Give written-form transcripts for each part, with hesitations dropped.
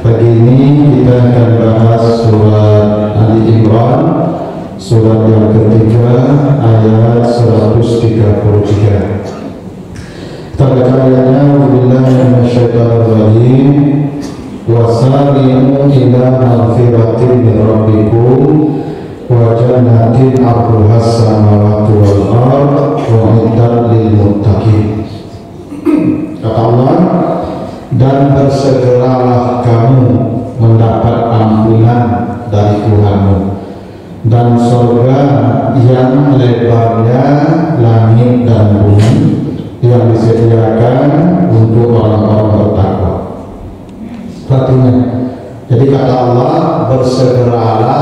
Pagi ini kita akan bahas surat Ali Imran, surat yang ketiga, ayat 133. Terkadangnya wabillahi minasyaitonirrajim, wasari'u ila maghfiratin min rabbikum wa jannatin 'arduhas samawati wal ardh u'iddat lil muttaqin. Kata Allah, dan bersegeralah kamu mendapat ampunan dari Tuhanmu dan surga yang lebarnya langit dan bumi yang disediakan untuk orang-orang bertakwa. Artinya, jadi kata Allah, bersegeralah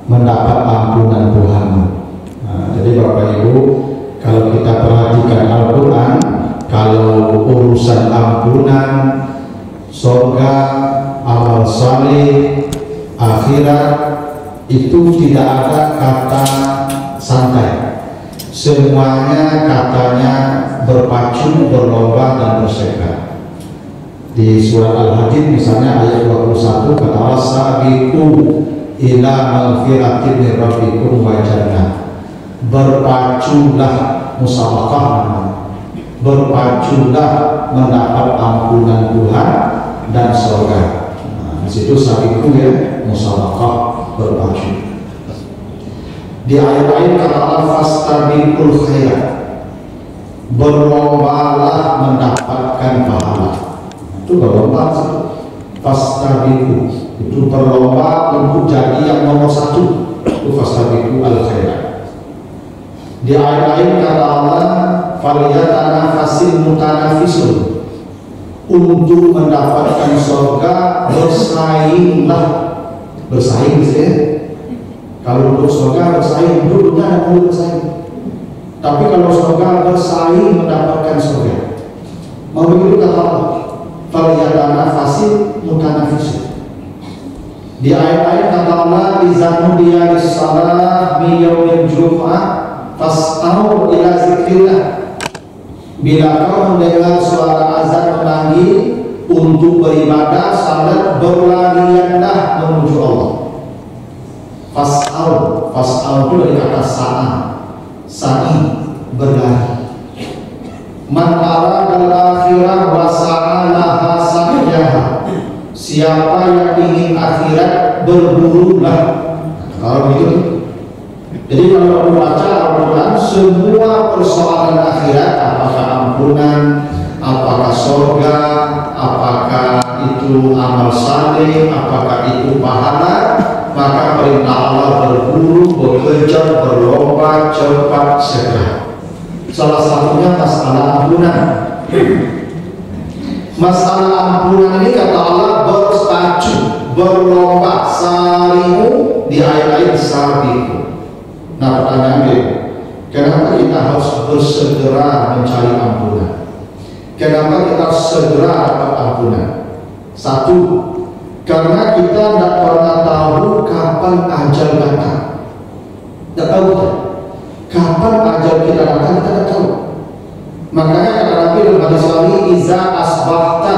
mendapat ampunan Tuhanmu. Jadi Bapak Ibu, kalau kita perhatikan Al-Quran, kalau urusan ampunan, surga, amal saleh, akhirat, itu tidak ada kata santai. Semuanya katanya berpacu, berlomba dan bersegera. Di surat Al-Hadid misalnya ayat 21 kata Allah, sabiqu ila maghfiratin min rabbikum wa jannah. Berpaculah, musabaqah, berpaculah mendapat ampunan Tuhan dan surga. Di situ sabiqu ya, musabaqah, berpacu. Di ayat lain kata Allah, fastabiqul khairat, berlombalah mendapatkan pahala. Itu berlomba, fastabiqu itu berlomba untuk jadi yang nomor satu. Itu fastabiqu al khairat. Di ayat lain kata Allah, faliyatanafasil mutanafisun, untuk mendapatkan surga bersainglah. Bersaing sih. Kalau untuk surga bersaing, untuk dunia ada perlu bersaing. Tapi kalau surga bersaing mendapatkan surga, mau begitu kata Allah, faliyatanafasil mutanafisun. Di ayat lain kata Allah, izanudiya lis-salah min yaumil jum'ah fas'au ila zikrillah. Bila kau mendengar suara azan memanggil untuk beribadah, salat, berlarianlah menuju Allah. Fas'au, fas'au itu dari kata sa'i, berlari. Man aradal akhirah wa sa'alaha sa'yaha, siapa yang ingin akhirat, berburulah. Kalau begitu, jadi kalau membaca Al-Quran, semua persoalan akhirat, apakah ampunan, apakah surga, apakah itu amal saleh, apakah itu pahala, maka perintah Allah berburu, bekerja, berlomba, cepat, segera. Salah satunya masalah ampunan. Masalah ampunan ini kata Allah berpacu, berlomba, sarimu, di ayat-ayat sabiqu. Nah pertanyaannya, kenapa kita harus bersegera mencari ampunan? Kenapa kita harus segera dapat ampunan? Satu, karena kita tidak pernah tahu kapan ajal datang. Tidak tahu kita. Kapan ajal kita datang, kita tidak tahu. Makanya kata Nabi dalam hadis sahih, iza asbahta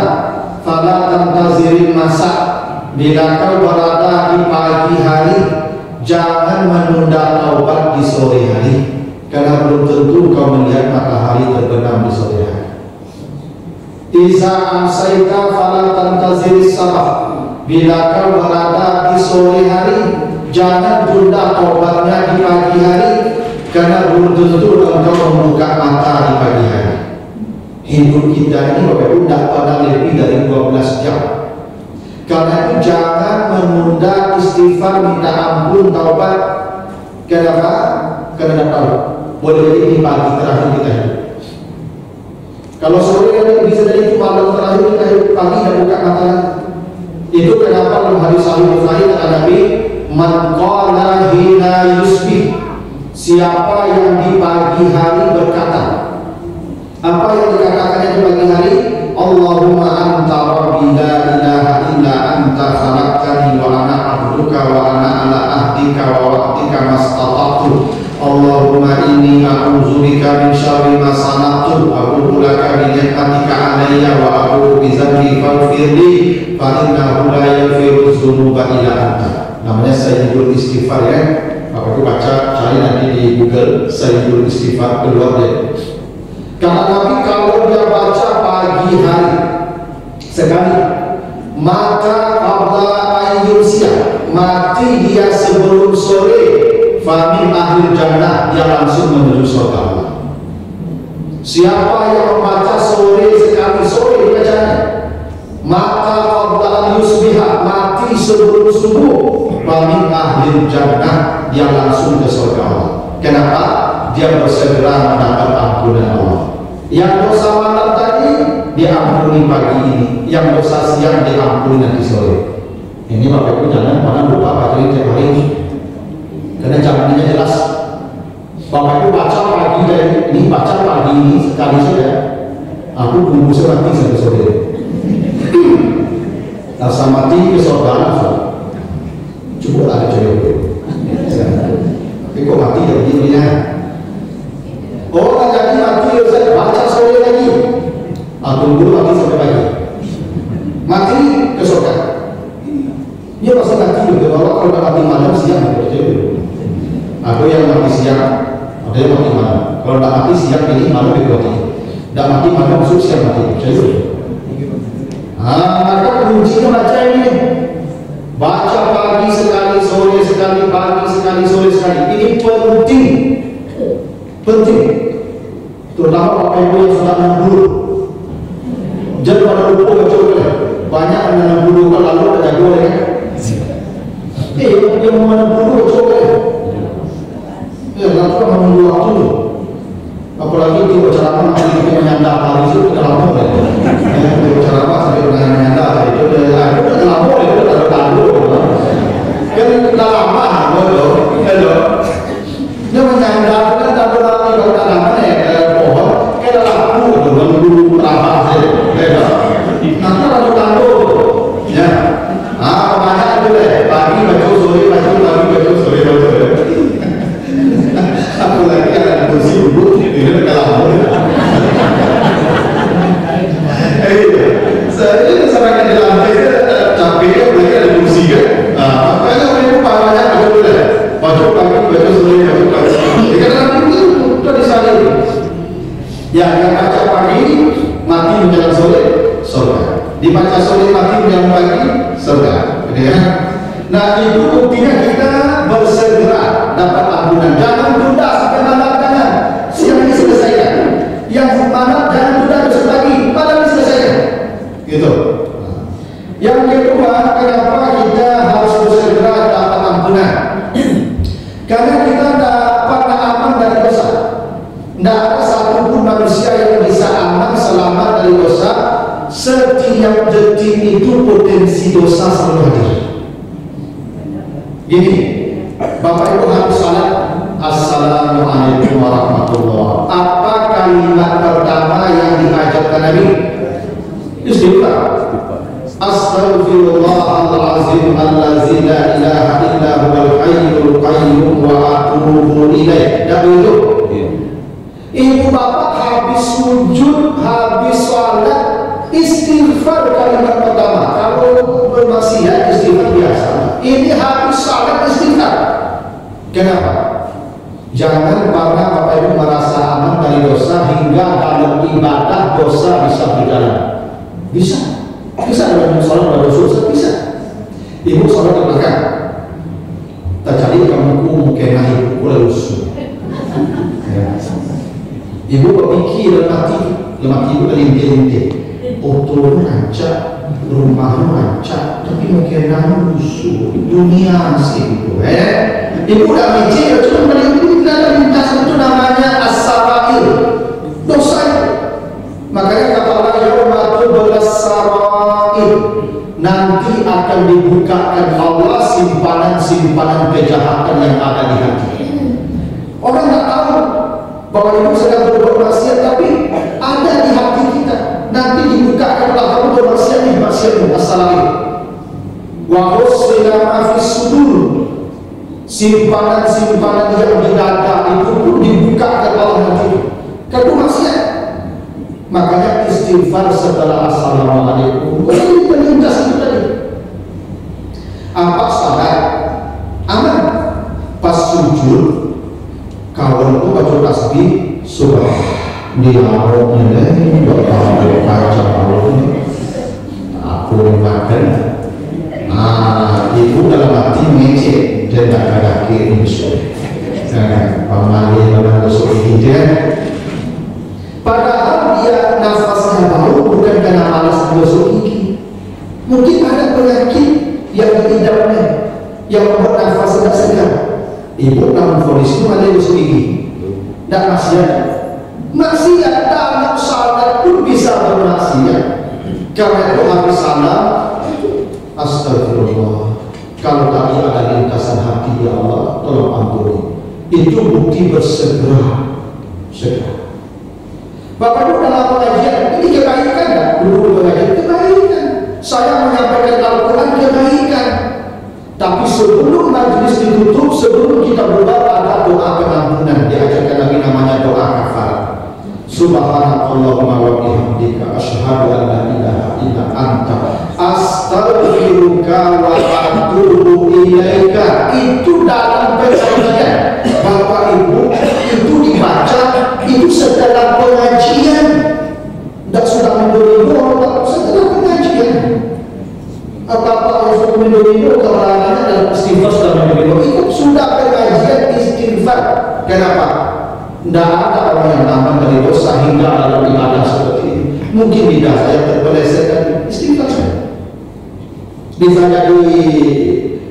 fala tantazirin masa. Bila kau berada di pagi hari, jangan menunda taubat di sore hari, karena belum tentu kau melihat matahari terbenam di sore hari. Iza amsaita fala tantaziris sabah. Bila kau berada di sore hari, jangan tunda taubatnya di pagi hari, karena belum tentu engkau membuka mata di pagi hari. Hidup kita ini Bapak Ibu tidak pada lebih dari 12 jam. Karena itu jangan menunda istighfar, minta ampun, taubat. Kenapa? Karena tidak tahu, boleh jadi di pagi terakhir kita hidup. Kalau sore hari bisa jadi malam terakhir kita hidup, pagi dan buka mata. Itu kenapa dalam hadis sahih Bukhari kata Nabi, man qala hina yusbih, siapa yang di pagi hari berkata, apa yang dikatakannya di pagi hari? Allahumma anta rabbi la ilaha illa anta khalaqtani wa ana abduka wa ana ala ahdika wa wa'dika mastata'tu. Allahumma inni a'udzubika min syarri ma sana'tu, a'udzu laka bi ni'matika 'alayya wa a'udzu bi dzambi faghfirli fa innahu la yaghfiru dzunuba illa anta. Namanya Sayyidul Istighfar ya. Bapak Ibu baca, cari nanti di Google Sayyidul Istighfar, keluar deh. Karena Nabi kalau dia baca pagi hari sekali, maka qabla ayyusya, mati dia sebelum sore, famin ahlil jannah, dia langsung menuju surga Allah. Siapa yang membaca sore sekali, sore bacanya, maka qabla yusbiha, mati sebelum subuh, famin ahlil jannah, dia langsung ke surga Allah. Kenapa? Dia bersegera mendapat ampunan Allah. Yang dosa malam tadi diampuni pagi ini, yang dosa siang diampuni nanti sore. Ini Bapak Ibu jangan pernah lupa baca ini tiap hari ini, karena jaminannya jelas. Bapak Ibu baca pagi dari ini, baca pagi ini sekali saja, aku tunggu mati sampai sore. Rasa mati ke surga langsung. Coba ada cewek. Tapi kok mati ya begini ya? Oh, jadi mati saya baca sore lagi. Aku tunggu mati sampai pagi. Mati ke surga. Dia pasti mati juga. Kalau mati malam siang begitu. Ada yang mati siang, ada yang mati malam. Kalau tidak mati siang ini malam itu mati. Tidak mati malam masuk siang mati. Jadi, maka kuncinya baca ini. Baca pagi sekali, sore sekali, pagi sekali, sore sekali. Ini penting. Penting. Terutama Bapak Ibu yang sudah 60. Jangan pada lupa baca boleh. Banyak yang 60 kan lalu ada jago ya. Yang mau 60 baca boleh. Nanti orang menunggu waktu. Apalagi di ceramah nanti kita menyandar hari itu kita lama ya. Di ceramah sampai menyandar itu udah lama itu udah tahu. Kan kita lama betul. Hello. Dia menyandar kan tak berarti kalau tak lama ya pohon kita laku menunggu terabah saja. Nanti lalu tahu. Ya. Banyak itu deh. Pagi baca sore baca pagi baca sore baca. Aku lagi ada kursi duduk ini kalau saya semakin di lantai capeknya lagi ada kursi kan. Makanya mereka parahnya baca dulu baca pagi baca sore baca pagi. Karena itu sudah disalin. Ya yang baca pagi mati menjelang sore surga. Dibaca sore mati menjelang pagi surga. Nah itu buktinya kita bersegera dapat ampunan. Jangan tunda sampai malam, jangan. Siang ini selesaikan. Yang malam jangan tunda besok pagi, malam ini selesaikan. Gitu. Yang kedua, kenapa kita harus bersegera dapat ampunan? Karena kita dapat aman dari dosa. Tidak ada satupun manusia yang bisa aman selamat dari dosa. Setiap detik itu potensi dosa selalu hadir. Gini, Bapak Ibu harus salat. Assalamualaikum warahmatullahi. Apa kalimat pertama yang diajarkan Nabi? Istighfar. Astaghfirullahalazim allazi la ilaha illa huwal hayyul qayyum wa atubu ilaih. Dan itu ibu bapak habis sujud, habis salat, istighfar kalimat pertama. Kalau bermaksiat istighfar biasa. Ini habis salat istighfar. Kenapa? Jangan pernah Bapak Ibu merasa aman dari dosa hingga dalam ibadah dosa bisa berjalan. Bisa dalam sholat pada dosa bisa. Ibu sholat di belakang, terjadi kamu mungkin naik lulus. Ibu berpikir lemah ibu berlintir-lintir. Otomu rancak, rumahmu rancak, tapi mungkin namu musuh dunia sih itu. Ibu udah mikir, cuma itu tidak ada lintas itu namanya as-sarair, dosa itu. Makanya kata Allah yaumatu belas-sarair, nanti akan dibukakan Allah simpanan-simpanan kejahatan yang ada di hati. Orang tak tahu bahwa ibu sedang berbuat maksiat, tapi ada di hati kita. Nanti dibukakan Allah kamu bermaksiat di maksiatmu. Assalamualaikum. Wa husila ma fis sudur. Simpanan-simpanan yang di dada itu pun dibukakan Allah nanti. Kamu maksiat. Makanya istighfar setelah assalamualaikum. Ini pelintas itu tadi. Apa salat aman, pas sujud kawan itu baca tasbih subah dialognya ini baca alognya aku makan. Nah itu dalam hati ngecek dan tak ada kiri musuh pamali dalam musuh ini. Padahal dia nafasnya bau bukan karena malas musuh ini. Mungkin ada penyakit yang tidaknya yang membuat nafas tidak segar. Ibu namun fonis itu ada musuh ini. Tak maksiat tak salat pun bisa bermaksiat. Karena itu habis salam astagfirullah. Kalau tadi ada lintasan hati, ya Allah tolong ampuni. Itu bukti bersegera. Bapak Ibu dalam pengajian ini kebaikan kan? Dulu pengajian kebaikan. Saya menyampaikan Al-Quran kebaikan. Tapi sebelum majlis ditutup, sebelum kita berdoa ada doa pengampunan. Diajarkan lagi namanya doa kafarat. Subhanallahumma wa bihamdika asyhadu an la ilaha illa anta astaghfiruka wa atubu ilaika. Itu dalam pengajian Bapak Ibu, itu dibaca, itu setelah pengajian. Tidak sudah mendorong orang, setelah pengajian. Apa-apa yang sudah mendorong kebenarannya dalam istighfar sudah mendorong. Itu sudah pengajian istighfar. Kenapa? Tidak ada orang yang aman dari dosa hingga dalam ibadah seperti ini. Mungkin lidah saya terpeleset dan istighfar saya. Bisa jadi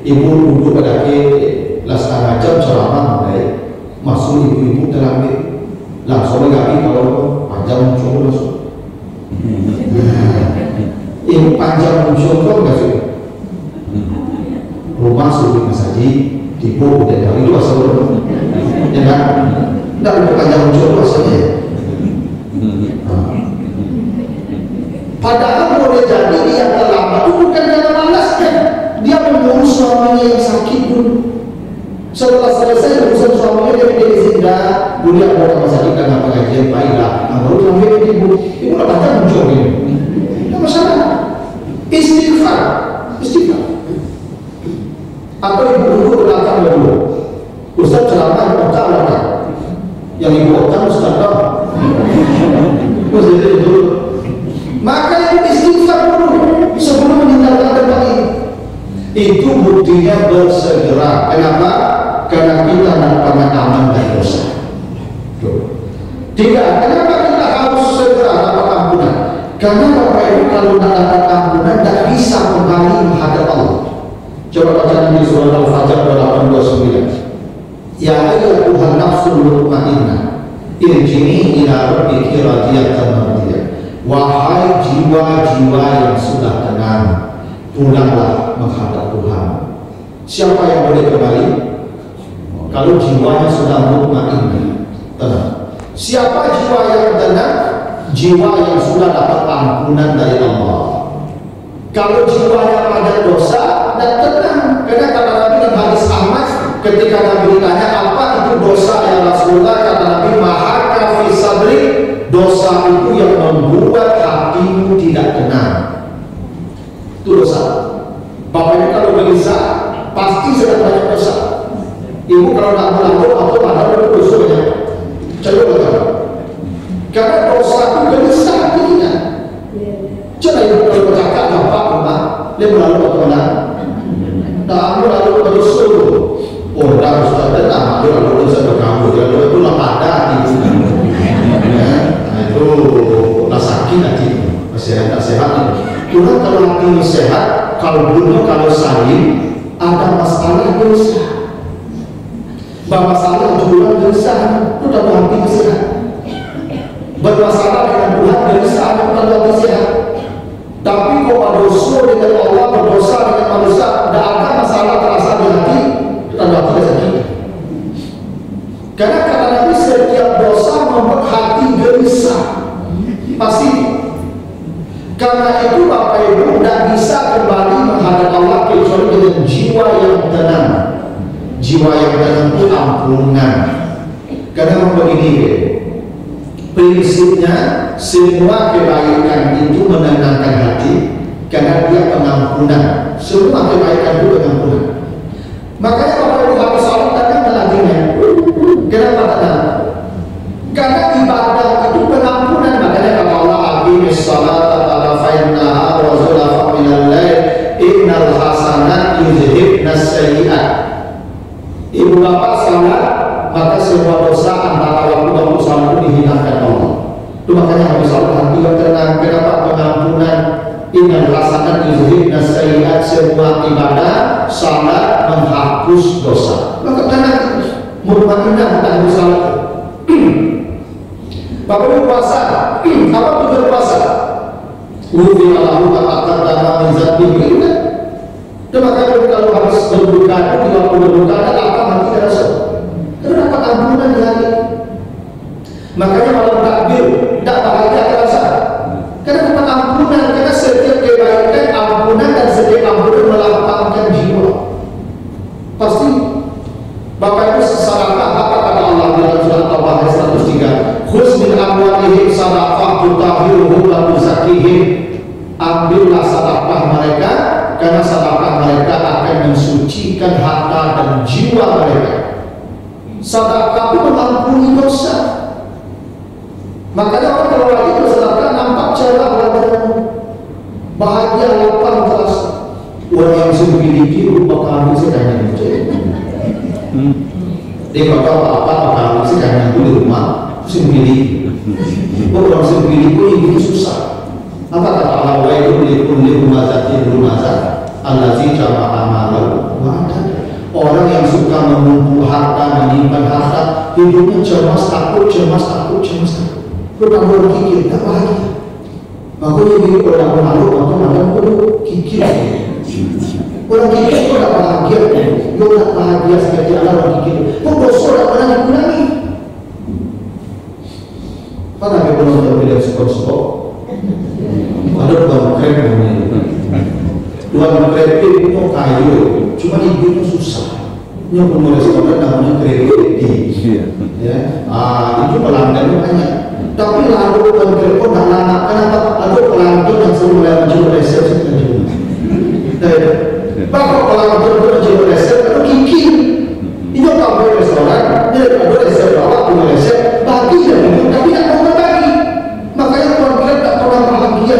ibu duduk pada setengah jam ceramah mulai masuk ibu-ibu terambil langsung lagi kalau panjang muncul langsung. Ini panjang muncul kok nggak sih? Rumah sudah masjid tipu dan dari itu asal ya kan? Tidak ada panjang muncul asalnya. Padahal boleh jadi dia terlambat itu bukan karena malasnya. Dia mengurus suaminya yang sakit dulu. Setelah selesai urusan suaminya dia izin dah, dia mau ke rumah sakit karena pengajian baiklah. Baru sampai ibu lah panjang muncul ini. Tidak masalah. Istighfar. Atau ibu dulu belakang dulu. Ustaz ceramah otak belakang. Yang ibu otak Ustaz dah. Ustaz itu. Maka yang istighfar dulu sebelum meninggalkan tempat ini. Itu buktinya bersegera. Kenapa? Karena kita tidak pernah aman dari dosa. Tidak. Kenapa kita harus segera dapat ampunan? Karena Bapak Ibu kalau tidak dapat ampunan tidak bisa kembali menghadap Allah. Coba baca di surah Al-Fajr 829. Ya ayyuhan nafsul mutmainnah irji'i ila rabbiki radiyatan mardiyah. Wahai jiwa-jiwa yang sudah tenang, pulanglah menghadap Tuhan. Siapa yang boleh kembali? Kalau jiwanya sudah mutmainnah, tenang. Siapa jiwa yang tenang? Jiwa yang sudah dapat ampunan dari Allah. Kalau jiwanya pada dosa dan tenang, karena kata Nabi di hadis Ahmad ketika Nabi ditanya apa itu dosa ya Rasulullah, kata Nabi mahaka fi sadri, dosa itu yang membuat hatimu tidak tenang. Itu dosa. Bapak Ibu kalau gelisah pasti sedang banyak dosa. Ibu kalau tak melapor atau ada dosa banyak. Coba. Karena dosa itu gelisah hatinya. Coba ibu kalau bercakap bapak rumah, dia melalui bagaimana? Tak melalui berdosa. Oh, dah Ustaz tenang, dia lalu dosa berkamu, dia lalu itu lah pada ibu. Itu lah sakit hati, sehat tak sehat. Kurang kalau hati sehat, kalau bunuh, kalau saling ada masalah dosa. Bermasalah juga gelisah, itu dalam hati sehat. Bermasalah dengan Tuhan gelisah, itu dalam hati sehat. Tapi kalau berdosa dengan Allah, berdosa dengan manusia, tidak ada masalah terasa di hati, itu dalam hati sakit. Karena kata Nabi setiap dosa membuat hati gelisah, pasti. Karena itu Bapak Ibu tidak bisa kembali menghadap Allah kecuali dengan jiwa yang tenang. Jiwa yang tenang itu ampunan. Karena begini, prinsipnya semua kebaikan itu menenangkan hati, karena dia pengampunan. Semua kebaikan itu pengampunan. Makanya Bapak Ibu habis salat datang lagi-nya. Kenapa datang? Karena ibadah itu pengampunan. Makanya kata Allah, aqimis salata tarafainnaha wa zulafa minal lail innal hasanat yuzhibnas sayyi'at. Ibu bapak salat, maka semua dosa antara waktu salat itu dihilangkan Allah. Itu makanya habis salat hati yang tenang. Kenapa? Pengampunan. Innal hasanat yuzhibnas sayyi'at. Semua ibadah salat menghapus dosa. Maka tenang terus. Mutmainnah kita habis salat. Bapak Ibu puasa, apa itu berpuasa? Wudhu Allahu katakan dalam mizat diri. Dan makanya kalau habis berbuka, di waktu berbuka ada apa mati terasa. Karena dapat ampunan di hati. Makanya malam takbir tidak bahagia terasa. Karena dapat ampunan, karena setiap kebaikan ampunan dan setiap ampunan melapangkan jiwa. Pasti Bapak Ibu sedekah apa kata Allah dalam surat Taubah ayat 103? Khudz min amwalihim sadaqah tutahhiruhum wa tuzakkihim. Ambillah sedekah mereka karena sedekah mereka akan mensucikan harta dan jiwa mereka. Sedekah itu mengampuni dosa. Makanya orang kalau lagi bersedekah nampak cerah wajahnya, bahagia, lapang, terasa. Orang yang memiliki rupa kami sedang dia kalau apa-apa sedang di rumah sendiri. Orang sendiri pun itu susah. Apa kata Allah? Wa yulikum li rumazati rumazat allazi jama'a malahu wa adada. Orang yang suka mengumpul harta, menyimpan harta, hidupnya cemas, takut. Kurang berpikir, tak bahagia. Makanya ini orang malu, orang kikir. Orang kikir itu tak bahagia. Dia tak bahagia seperti orang kikir. Kok dosa tak pernah dikurangi? Pada belum terpilih skor-skor. Ada tuan krep namanya. Tuan krep itu kayu, cuma hidupnya susah. Yang punya restoran namanya kredi. Ya, itu pelanggan banyak. Tapi lalu tuan krep itu tak lama. Kenapa? Ada pelanggan yang selalu menjual resep Bapak pelanggan itu menjual resep, itu kikir. Itu kalau restoran, dia ada resep bawah, punya resep, bagi dan itu, tapi tak mau bagi. Makanya tuan krep tak pernah bahagia.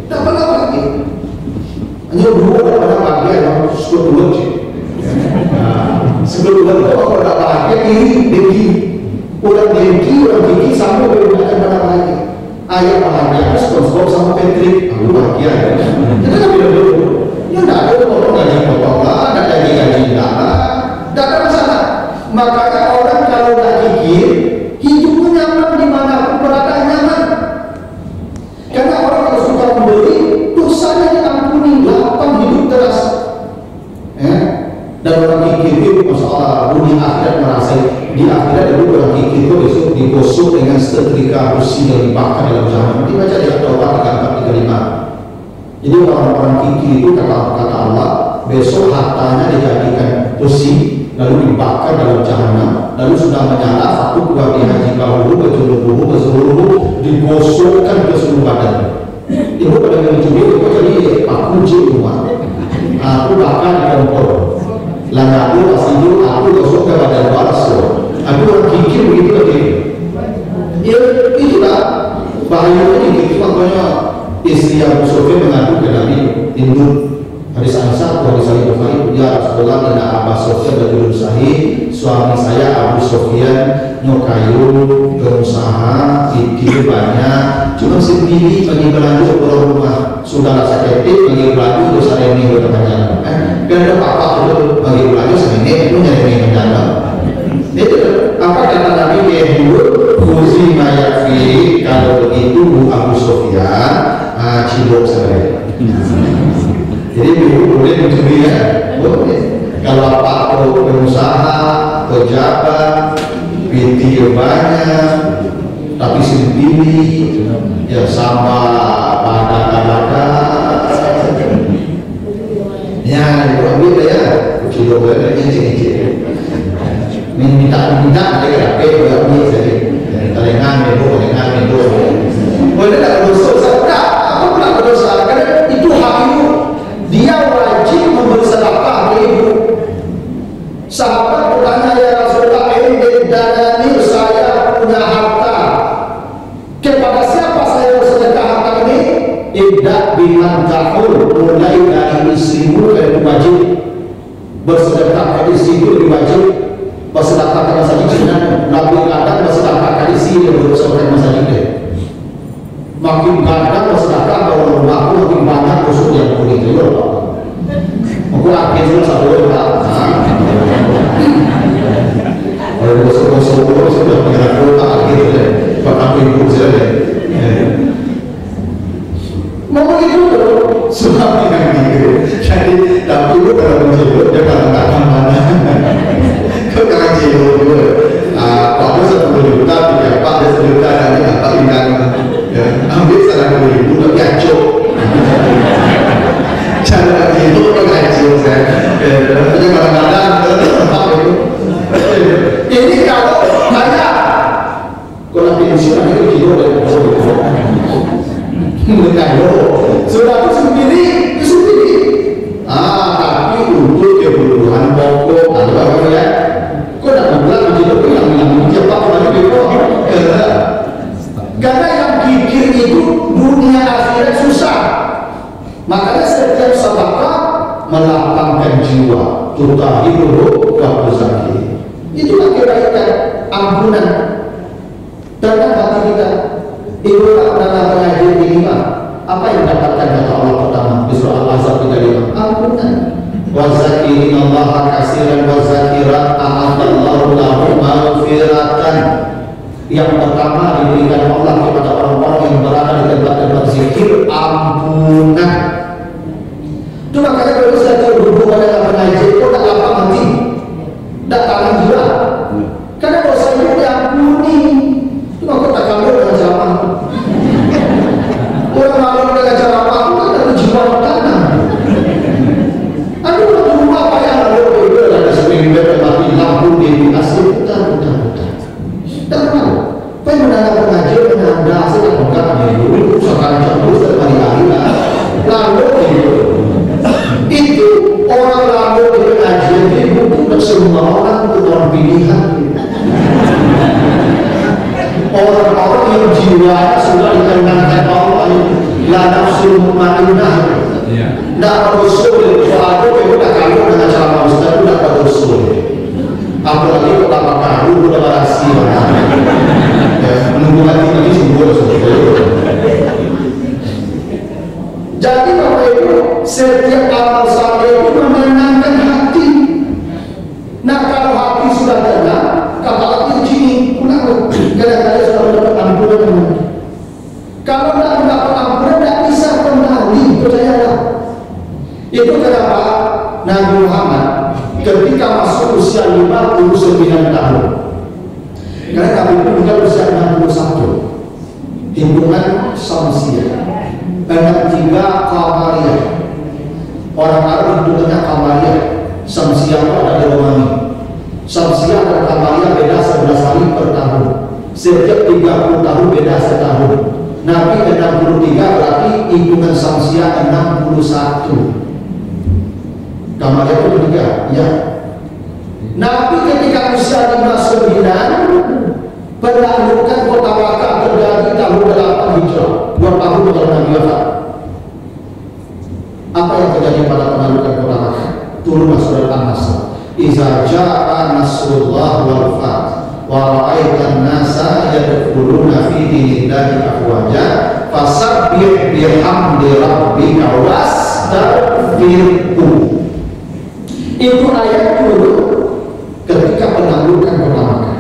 Tak pernah bahagia. Hanya dua tak pernah bahagia, yang sebelum sebelum kalau tak bahagia, dengki. Orang dengki, orang gigi, sama orang tak pernah bahagia. Ayah bahagia, sponsor sama Patrick, aku bahagia. Kita bila dulu, ya tak ada orang gaji-potong lah, ada gaji-gaji lah, tak ada masalah. Makanya orang kalau tak gigit, hidupnya nyaman dimanapun berada nyaman. Karena orang kalau suka membeli, dosanya diampuni, lapang hidup terasa. Dan orang gigit itu masalah dunia akhirat merasa di akhirat itu orang gigit itu besok digosok dengan setrika besi yang dibakar dalam jahanam. Nanti baca di At-Taubah 34-35. Jadi orang-orang gigit itu kata Allah besok hartanya dijadikan besi lalu dibakar dalam jahanam, lalu sudah menyala satu dua di haji bahu ke seluruh digosokkan ke seluruh badan. Ibu pada mencuri itu jadi aku uji rumah, aku bakar di kompor, lalu aku kasih aku gosok ke badan baraso, aku orang gigit begitu lagi. Ya itulah bahayanya gitu. Makanya istri Abu Sufyan mengadu ke Nabi Induk hadis Aisyah, hadis Sahih Bukhari, ya Rasulullah inna Abu Sufyan rajulun sahih, suami saya Abu Sufyan nyokayu berusaha pikir banyak, cuma sendiri bagi belanja pulang rumah saudara sakit bagi belanja dosa ini berkepanjangan. Karena apa itu bagi belanja sendiri itu nyari mendalam. Itu apa kata Nabi Yehud Huzi Mayafi, kalau begitu Abu Sufyan cibok saya. Jadi boleh mencuri ya, boleh. Kalau apa pengusaha, pejabat, binti banyak, tapi sendiri ya sama pada ya kurang beda ya. Cibok boleh ini minta dia kira jadi telengan itu boleh tak berdosa, tak apa pula berdosa karena itu hak ibu. Dia wajib memberi sedekah ke ibu. Sahabat bertanya, ya Rasulullah, danani saya punya harta, kepada siapa saya bersedekah harta ini? Ibda biman ta'ul, mulai dari istrimu ke wajib. Bersedekah ke istrimu lebih wajib. Bersedekah ke masa jinan, lebih kadang bersedekah ke istri yang bersedekah ke masa jinan. Makin kadang bersedekah kalau rumahku makin banyak usul yang kuning itu. Aku akhirnya satu orang. Kalau bosok-bosok sudah mengira kota akhirnya bakal pintu saja. Mau begitu suami yang gitu. Jadi tapi itu kalau menjemput dia kadang-kadang mana. Kau kadang jemput juga. Pak itu 10 juta, tidak Pak ada 10 juta dan ini apa ingat. Ambil sana 10 ribu tapi acok. Cara itu kan acok saya. Tapi kadang-kadang apa itu? Ini kalau hanya kalau pensiun itu kilo dari sudah itu sendiri. Tapi untuk kebutuhan pokok atau apa ya? Kau nak bilang begitu yang cepat lagi beko. Karena yang pikir itu dunia akhirat susah. Makanya setiap sedekah melapangkan jiwa, tutahiru wa tuzakki. Itulah kebaikan, ampunan dalam hati kita. Ibu tak pernah mengajar minimal. Apa yang dapatkan kata Allah pertama di surah Al-Ahzab 35? Ampunan. Wa zakirin Allah katsiran wa zakirat a'adallahu lahum maghfiratan. Yang pertama diberikan Allah kepada orang-orang yang berada di tempat-tempat zikir, ampunan. Itu makanya kalau saya berhubungan dengan pengajian itu tak apa nanti. Tak tangan juga. Karena dosa itu diampuni. Itu aku tak kamu dengan ceramah. Orang malu dengan ceramah aku kan ada jiwa tanah. Aduh, di rumah apa yang ada itu ada seminggu mati lampu di asli hutan. Tak malu. Apa yang mendengar pengajian dengan anda asli tak bukan dulu. Sekarang terus terpari-hari lalu itu orang lalu di pengajian itu bukan semua orang, bukan orang pilihan. Orang-orang yang jiwa sudah dikendalikan Allah, la nafsul mutmainnah. Tidak berusul, soal itu tidak kamu dengan cara Ustaz itu tidak berusul. Apalagi pertama kali sudah berhasil. Menunggu hati lagi sembuh seperti itu. Jadi Bapak Ibu, setiap amal saleh itu menenangkan hati. Nah kalau hati sudah tenang, kata hati begini, pulang kadang-kadang sudah mendapat ampunan. Kalau tidak mendapat ampunan, tidak bisa kembali, percayalah. Itu kenapa Nabi Muhammad ketika masuk usia 59 tahun, karena Nabi itu juga usia 61, hitungan Samsiah. Banyak 3 Qamariyah. Orang Arab hitungannya Qamariyah. Samsiah itu ada di Romawi. Samsiah dan Qamariyah beda 11 hari per tahun. Setiap 30 tahun beda setahun. Nabi 63 berarti hitungan Samsiah 61. Qamariyah itu 3, ya. Nabi ketika usia 59 penaklukan kota Makkah terjadi tahun 8 Hijrah, 2 tahun setelah Nabi wafat. Apa yang terjadi pada penaklukan kota Makkah? Turunlah surat An-Nasr. Iza ja'a nasrullah wal fath wa ra'aitan nasa yadkhuluna fi dinillahi afwaja fasabbih bihamdi rabbika wastaghfirhu. Itu ayat turun ketika penaklukan kota Makkah.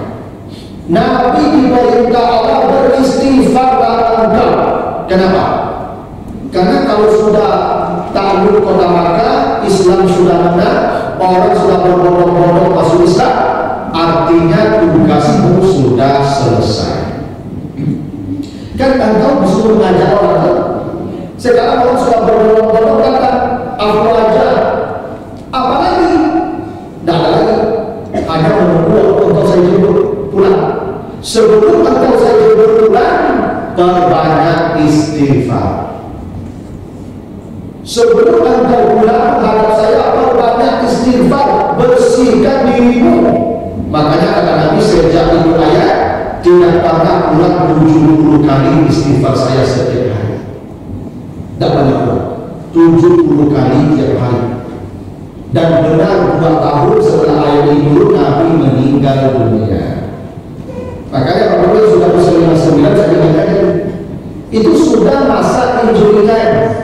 Nabi diperintah Allah beristighfar barangkali. Kenapa? Karena kalau sudah takluk kota Makkah, Islam sudah menang, orang sudah berbondong-bondong masuk Islam, artinya tugasmu sudah selesai. Kan engkau disuruh mengajak orang. Sekarang orang sudah berbondong-bondong kata, aku ajar. Apa lagi? Tidak ada lagi. Hanya menunggu untuk saya jemput pulang. Sebelum engkau saya jemput pulang, perbanyak istighfar. Sebelum engkau pulang menghadap saya, perbanyak istighfar, bersihkan dirimu. Makanya kata Nabi sejak itu ayat, tidak pernah pulang 70 kali istighfar saya setiap hari. Tidak banyak pulang 70 kali tiap hari. Dan benar 2 tahun setelah ayat itu Nabi meninggal dunia. Makanya apabila sudah usia 59, saya katakan itu sudah masa injury time.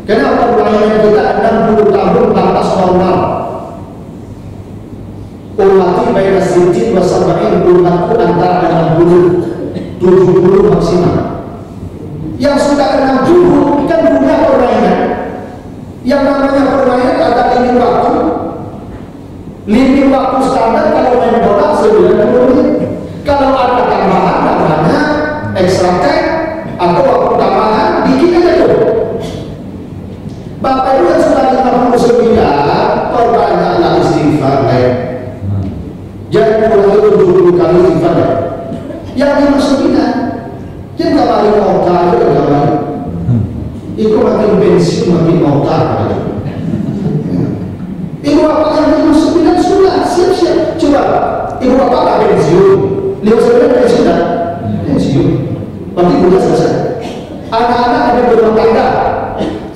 Kenapa pelayanan kita 60 tahun batas normal? Ummati baina sittin wa sab'in, umatku antara 60 70 maksimal. Yang sudah 60 kan punya permainan. Yang namanya permainan ada limit waktu. Limit waktu standar kalau main bola 90 menit. Kalau ada tambahan namanya extra time atau waktu tambahan dikit aja tuh. Bapak Ibu yang sudah 59, perbanyaklah istighfar. Jangan ulangi 70 kali istighfar. Yang 59, jangan kembali mau tahu kembali. Itu makin pensiun makin mau tahu. Ibu bapak yang 59 sudah siap-siap. Coba ibu bapak tak pensiun, 59 pensiun dah. Pensiun. Berarti sudah selesai. Anak-anak ada berumah tangga,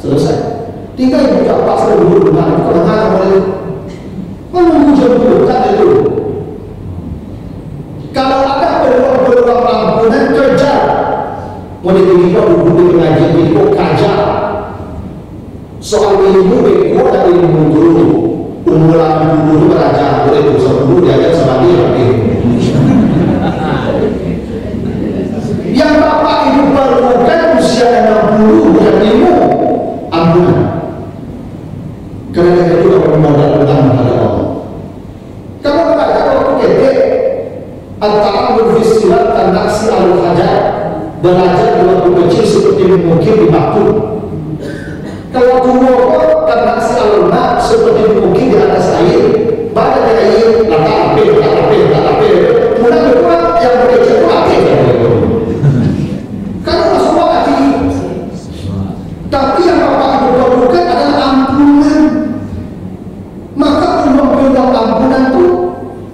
selesai. Tinggal ibu bapak sudah dulu rumah. Kalau anak boleh, menunggu jam dulu tak ada. Kalau ada peluang ampunan, kejar. Boleh kita duduk pengajian itu kajar. Soal ilmu beko dan ilmu dulu. Umuran dulu belajar boleh dosa dulu diajar sama dia. Yang bapak ibu perlukan usia 60 bukan ilmu, ampunan. Karena itu akan modal utama pada Allah. Kamu belajar waktu ketik at-ta'amul fi silat tanaksi al-hajar, belajar di waktu kecil seperti mungkin di batu. Kalau tua tanaksi al-ma seperti mungkin di atas air, pada di air lata api. Kemudian kedua yang bekerja itu api. Kalau masuk hati, tapi yang bapak ibu perlukan adalah ampunan. Maka peluang ampunan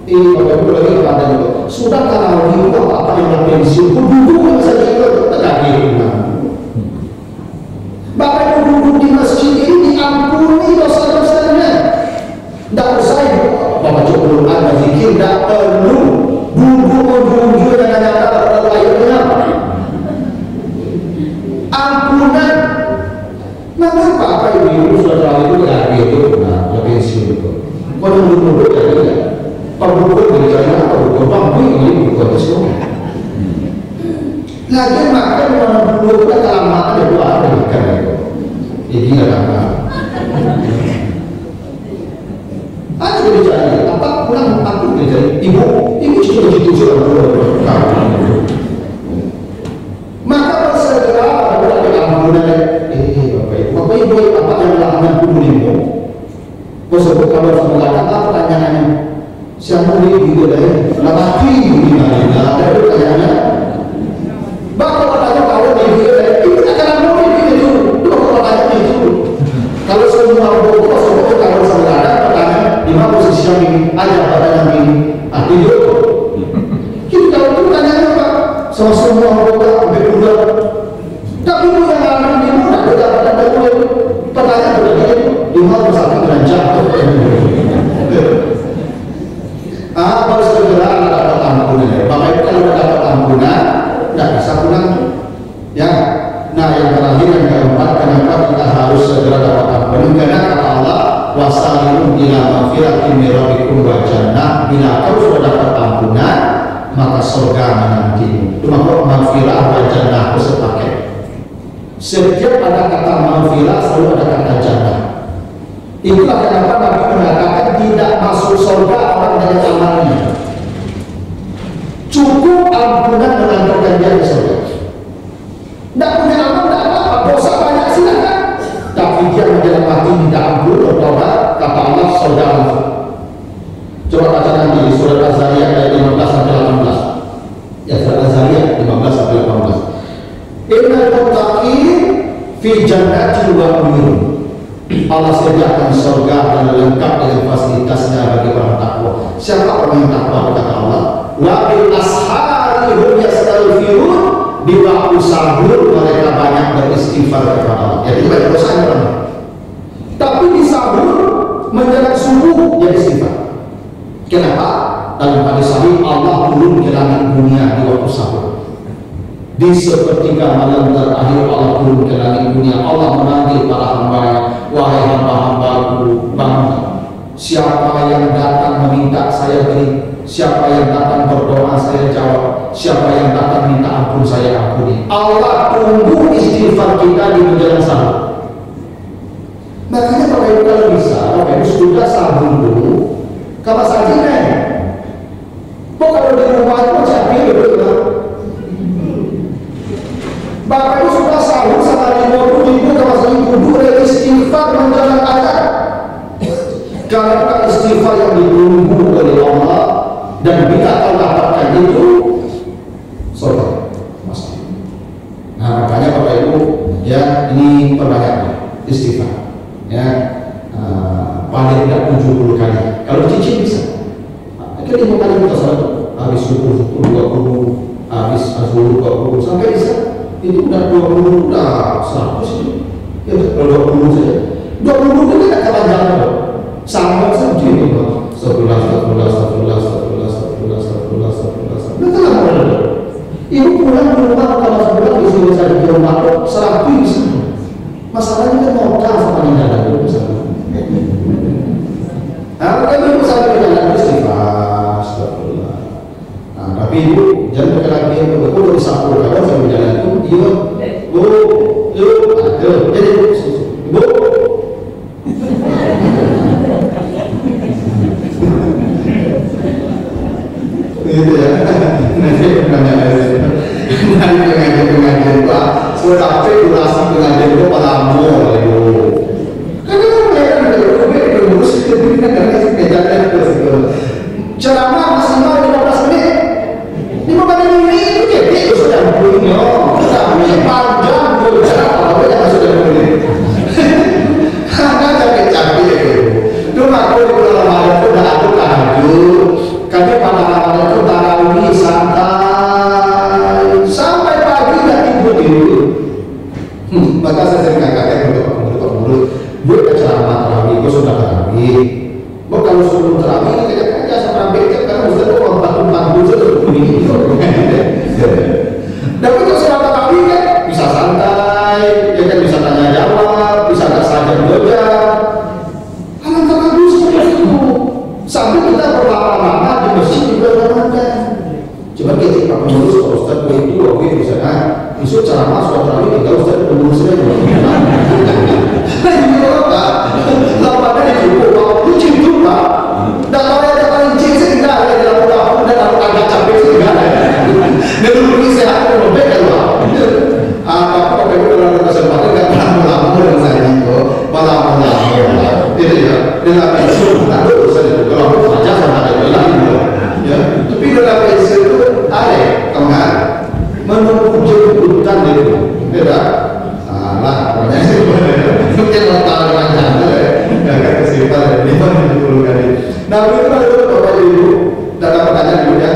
itu bapak ibu lagi kepada itu sudah kalau itu apa yang pensiun itu duduk saja itu terjadi. Bapak ibu duduk di masjid ini diampuni dosa-dosanya. Tidak usah bapak cukup ada zikir, tidak perlu duduk dan nyata ayatnya. Ampunan. Maka bapak ibu sudah terlalu itu terjadi itu pensiun itu. Kalau duduk ya tidak. Pembukul berjaya atau pembukul bambu ini bukan itu semua. Lagi makan menunggu kita kelamaan itu ada makan itu. Jadi nggak apa. Ada berjaya. Apa pulang aku berjaya? Ibu juga maka segera ada ampunan. Bapak ibu apa yang melakukan kubulimu? Kau sebut kalau mengatakan apa pertanyaannya? Siapa dia juga dari lelaki di mana ada pertanyaannya. Bapak bertanya kalau dia itu akan mau itu pertanyaan itu. Kalau semua bapak sebut kalau saudara pertanyaan di mana posisi yang ini ada pertanyaan ini itu. Kita kalau itu pertanyaannya apa? Semua bapak berdua. Tapi itu yang akan dimudah pertanyaan bertanya itu di mana bersama dengan jatuh. Baru segera dapat ampunan. Bapak Ibu kalau dapat ampunan tidak bisa pulang. Ya. Nah yang terakhir yang keempat, kenapa kita harus segera dapat ampunan? Karena kata Allah, wasari'u ila magfiratin min rabbikum wa jannah. Bila kau sudah dapat ampunan, maka surga menantimu. Cuma kok magfirah wa jannah itu sepaket. Setiap ada kata magfirah selalu ada kata jannah. Itulah kenapa Nabi mengatakan tidak masuk surga orang dengan amalnya. Cukup ampunan mengantarkan dia ke surga. Tidak punya amal, tidak apa-apa. Dosa banyak silakan. Tapi dia menjelang mati minta ampun, bertobat, kata Allah saudara. Coba baca nanti surat Az-Zariyat ayat 15 sampai 18. Ya surat Az-Zariyat 15 sampai 18. Innal muttaqin fi jannatin wa uyun. Allah sediakan surga dan lengkap dengan fasilitasnya bagi orang takwa. Siapa orang yang takwa? Kata Allah, wa bil ashari hum yastaghfirun, di waktu sahur mereka banyak beristighfar kepada Allah. Jadi banyak dosanya orang. Tapi di sahur menjelang subuh dia istighfar. Kenapa? Dalam hadis sahih Allah turun ke langit dunia di waktu sahur. Di sepertiga malam terakhir Allah turun ke langit dunia. Allah memanggil para hamba-Nya, wahai hamba-hambaku, bangun. Siapa yang datang meminta saya beri, siapa yang datang berdoa saya jawab, siapa yang datang minta ampun saya ampuni. Allah tunggu istighfar kita di menjelang sahur. Makanya Bapak Ibu kalau bisa, Bapak Ibu sudah sahur dulu, kalau saja nih. Kok kalau di rumah itu jadi betul? Bapak Ibu sudah sahur sama 50.000 kalau seribu istighfar menjelang azan. Karena istighfar yang ditunggu oleh Allah, dan bila kau dapatkan itu surga pasti. Nah makanya Bapak Ibu ya, ini perbanyak istighfar ya, paling tidak 70 kali. Kalau cicil bisa akhirnya 5 kali kita salat, habis syukur 20, habis azhur 20, sampai bisa itu udah 20, udah 100 itu ya, kalau 20 saja 20 itu tidak kepanjangan sama saja itu ibu pulang di rumah kalau sebulan disuruh saya di rumah serapi bisa. Masalahnya kan modal sama di dalam itu misalnya. Nah kan ibu sampai di dalam istighfar, astagfirullah. Nah tapi ibu jangan pakai lagi yang betul dari sapu kalau sampai jalan itu iya bu jadi ibu gitu ya. Nanti pengajian Pak, sudah capek durasi pengajian itu pada amor itu. Karena mereka berurus itu karena sepedanya terus. Ceramah maksimal 15 menit. 15 menit itu jadi itu sudah punya. Tapi panjang berbicara kalau yang sudah mulai. Karena capek-capek itu. Cuma aku di bulan Ramadan itu udah aku tahajud. Kami pada Ramadan itu tarawih santai sampai pagi dan tidur dulu. Maka saya sering kakaknya mulut buat ceramah tarawih, gue sudah tarawih. Gue kalau sebelum tarawih kayak sampai karena Ustaz itu orang bantu sudah begini. Tapi kalau sudah tarawih kan bisa santai, ya kan bisa tanya jawab, bisa nggak saja belajar. Alangkah bagus seperti itu. Sampai kita berlama-lama di masjid di bulan Ramadan. Coba kita Pak Pengurus, Pak Ustaz itu oke misalkan isu ceramah sudah tarawih tinggal Ustaz pengurus saja. Nah ini apa? Ramadan itu lucu itu Pak. Dan kalau yang paling cincin tidak ada di dalam tahun dan agak capek sih tidak ada. Dan dulu sehat dan baik kan Pak. Apa itu dalam kesempatan nggak pernah melamun dengan saya itu malam itu ya. Dengan isu tak lulus saja. Kalau saja sama ada bilang ya. Tapi dalam isu itu ada teman menunggu jemputan itu beda. Salah namanya sih mungkin letak dengan santai ya kan kesimpulan 50 kali. Nah itu ada Bapak Ibu dalam pertanyaan juga